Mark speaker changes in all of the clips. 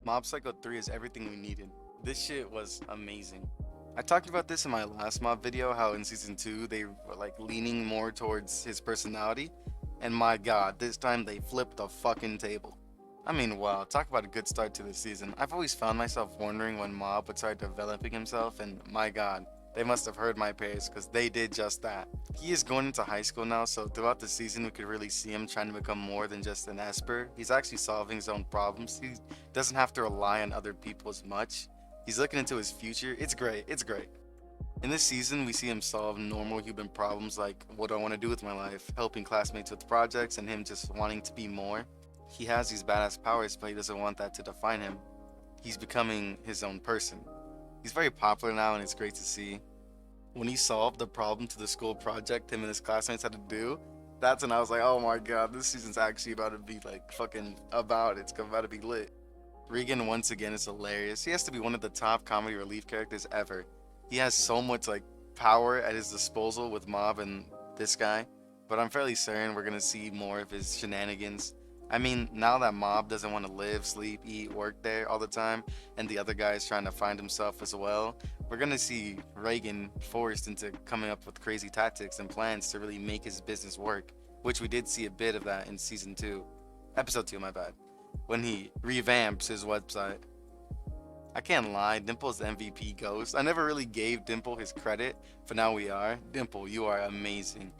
Speaker 1: Mob Psycho 3 is everything we needed. This shit was amazing. I talked about this in my last mob video, how in season 2 they were like leaning more towards his personality, and my god, this time they flipped the fucking table. I mean, wow, talk about a good start to the season. I've always found myself wondering when Mob would start developing himself, and my god, they must have heard my prayers because they did just that. He is going into high school now, so throughout the season we could really see him trying to become more than just an Esper. He's actually solving his own problems. He doesn't have to rely on other people as much. He's looking into his future. It's great. It's great. In this season, we see him solve normal human problems like what do I want to do with my life, helping classmates with projects, and him just wanting to be more. He has these badass powers, but he doesn't want that to define him. He's becoming his own person. He's very popular now, and it's great to see. When he solved the problem to the school project him and his classmates had to do, that's when I was like, oh my god, this season's actually about to be like fucking about it. It's about to be lit. Regan once again is hilarious. He has to be one of the top comedy relief characters ever. He has so much like power at his disposal with Mob and this guy, but I'm fairly certain we're gonna see more of his shenanigans. I mean, now that Mob doesn't want to live, sleep, eat, work there all the time, and the other guy is trying to find himself as well, we're gonna see Reagan forced into coming up with crazy tactics and plans to really make his business work, which we did see a bit of that in season 2, episode 2, my bad, when he revamps his website. I can't lie, Dimple's MVP ghost. I never really gave Dimple his credit, but now we are. Dimple, you are amazing.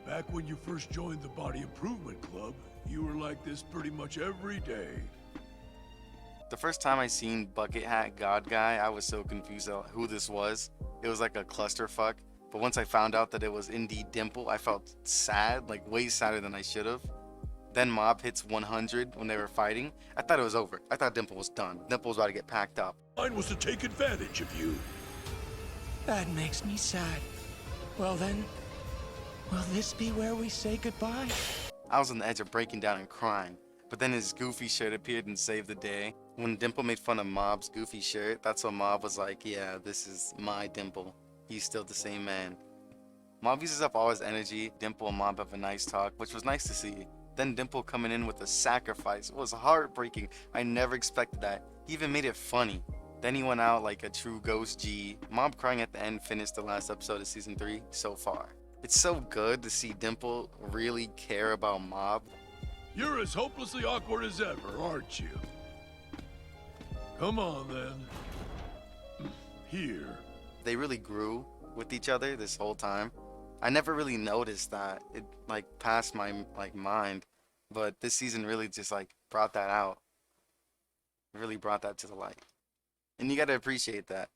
Speaker 2: Back when you first joined the Body Improvement Club, you were like this pretty much every day.
Speaker 1: The first time I seen Bucket Hat God Guy, I was so confused on who this was. It was like a clusterfuck. But once I found out that it was indeed Dimple, I felt sad, like way sadder than I should have. Then Mob hits 100 when they were fighting. I thought it was over. I thought Dimple was done. Dimple was about to get packed up.
Speaker 2: Mine was to take advantage of you.
Speaker 3: That makes me sad. Well then, will this be where we say goodbye?
Speaker 1: I was on the edge of breaking down and crying. But then his goofy shirt appeared and saved the day. When Dimple made fun of Mob's goofy shirt, that's when Mob was like, yeah, this is my Dimple. He's still the same man. Mob uses up all his energy. Dimple and Mob have a nice talk, which was nice to see. Then Dimple coming in with a sacrifice was heartbreaking. I never expected that. He even made it funny. Then he went out like a true ghost G. Mob crying at the end finished the last episode of season 3 so far. It's so good to see Dimple really care about Mob.
Speaker 2: You're as hopelessly awkward as ever, aren't you? Come on then. Here.
Speaker 1: They really grew with each other this whole time. I never really noticed that. It like passed my mind, but this season really just like brought that out. It really brought that to the light. And you got to appreciate that.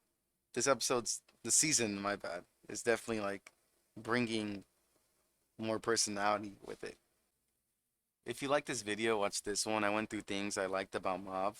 Speaker 1: The season, my bad, is definitely like bringing more personality with it. If you like this video, watch this one. I went through things I liked about Mob.